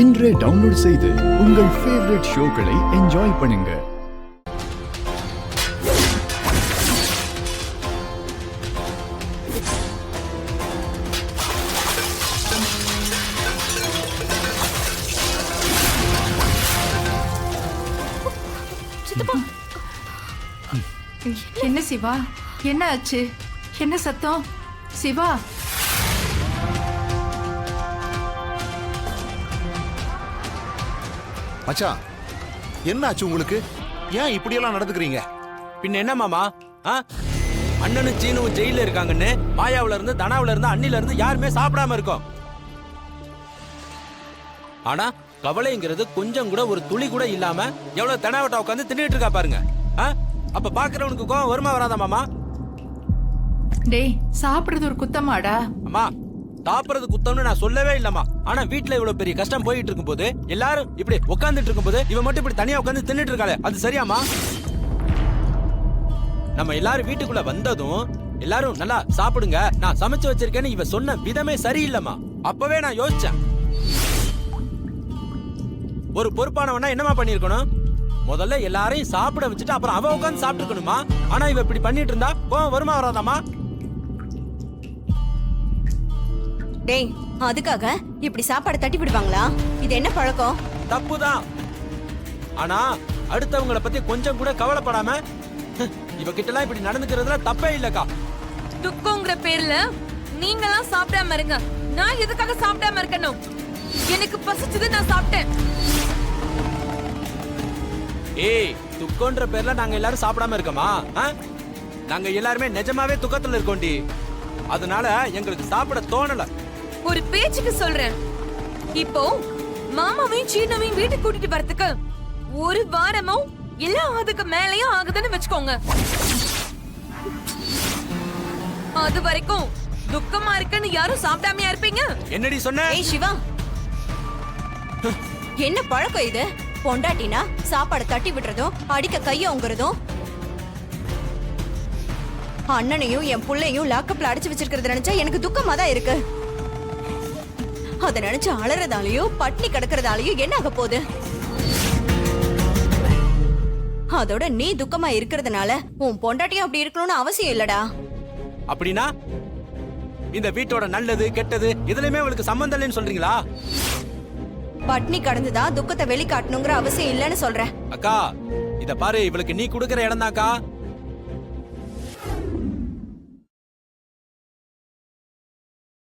இன்றே டவுன்லோட் செய்து உங்கள் ஃபேவரட் ஷோக்களை என்ஜாய் பண்ணுங்க. என்ன சிவா, என்ன ஆச்சு? என்ன சத்தம்? சிவா, மச்சான், என்ன ஆச்சு உங்களுக்கு? ஏன் இப்படியெல்லாம் நடந்துக்கிறீங்க? பின்ன என்ன மாமா? அண்ணனும் சீனும் ஜெயில இருக்காங்கன்னு மாயாவில இருந்து தனாவில இருந்து அண்ணில இருந்து யாருமே சாப்பிடாம இருக்கோம். ஆனா கவலைங்கிறது கொஞ்சம் கூட ஒரு துளி கூட இல்லாம எவ்வளவு தெனாவட்டா உட்காந்து தின்னுட்டு இருக்கா பாருங்க. அப்ப பாக்குறவனுக்கு கோவம் வருமா வராதா மாமா? டேய், சாப்பிடுறது ஒரு குத்தமாடா? அம்மா, சாப்பிடுறது குத்தம்னு நான் சொல்லவே இல்லம்மா. ஆனா வீட்டுல இவ்வளவு பெரிய கஷ்டம் போயிட்டு இருக்கும் போது எல்லாரும் இப்படி உட்காந்துட்டு இருக்கும் போது இவன் மட்டும் இப்படி தனியா உட்காந்து தின்னுட்டு இருக்காளே, அது சரியாமா? நம்ம எல்லாரும் வீட்டுக்குள்ள வந்ததும் எல்லாரும் நல்லா சாப்பிடுங்க, நான் சமைச்சு வச்சிருக்கேன்னு இவ சொன்ன விதமே சரியில்லைம்மா. அப்பவே நான் யோசிச்சேன், ஒரு பொறுப்பானவனா என்னமா பண்ணிருக்கணும்? முதல்ல எல்லாரையும் சாப்பிட வச்சுட்டு அப்புறம் அவ உட்காந்து சாப்பிட்டு இருக்கணுமா? ஆனா இவ இப்படி பண்ணிட்டு இருந்தா கோவம் வருமா வராதாமா? டேய், அதுக்காக இப்படி சாப்பாடு தட்டி விடுவாங்களா? இது என்ன பழக்கம்? தப்புதான். ஆனா அடுத்தவங்கள பத்தி கொஞ்சம் கூட கவலைப்படாம இவகிட்ட எல்லாம் இப்படி நடந்துக்கிறதுல தப்பே இல்லக்கா. துக்கங்கிற பேர்ல நீங்களாம் சாப்பிடாம இருங்க. நான் எதுக்காக சாப்பிடாம இருக்கணும்? எனக்கு பசிச்சது, நான் சாப்பிட்டேன். ஏய், துக்கன்ற பேர்ல நாங்க எல்லாரும் சாப்பிடாம இருக்கோமா? நாங்க எல்லாருமே நிஜமாவே துக்கத்துல இருக்கோண்டி. அதனால எங்களுக்கு சாப்பிட தோணல. ஒரு பேச்சுக்கு சொல்றேன். இப்போ மாமாவையும் சீனவையும் வீட்டுக்கு கூட்டிட்டு வரதுக்கு ஒரு வாரமோ இல்ல அதுக்கு மேலயும் ஆகுதுன்னு வச்சுக்கோங்க. அது வரைக்கும் துக்கமா இருக்குன்னு யாரும் சாப்பிடாமையா இருப்பீங்க? என்னடி சொன்ன? ஏய் சிவா, என்ன பழக்கம் இது? பொண்டாட்டினா சாப்பாடு தட்டி விடுறதும் அடிக்க கையோங்கிறதும், அண்ணனையும் என் புள்ளையும் லாக்கப்ல அடிச்சு வச்சிருக்கிறது நினைச்சா எனக்கு துக்கமா தான் இருக்கு. அத நினைச்சு அலறதாலயோ பட்னி கிடக்கிறதாலயோ என்ன ஆக போகுது? அதோட நீ துக்கமா இருக்கிறதுனால உன் பொண்டாட்டியும் அப்படி இருக்கணும்னு அவசியம் இல்லடா. அப்படின்னா இந்த வீட்டோட நல்லது கெட்டது இதுலயுமே உங்களுக்கு சம்பந்தம் இல்லைன்னு சொல்றீங்களா? பட்னி கடந்துதான் துக்கத்தை வெளிக்காட்டணுங்கிற அவசியம் இல்லைன்னு சொல்றேன். அக்கா, இத பாரு, இவளுக்கு நீ குடுக்கிற இடம் தான்க்கா.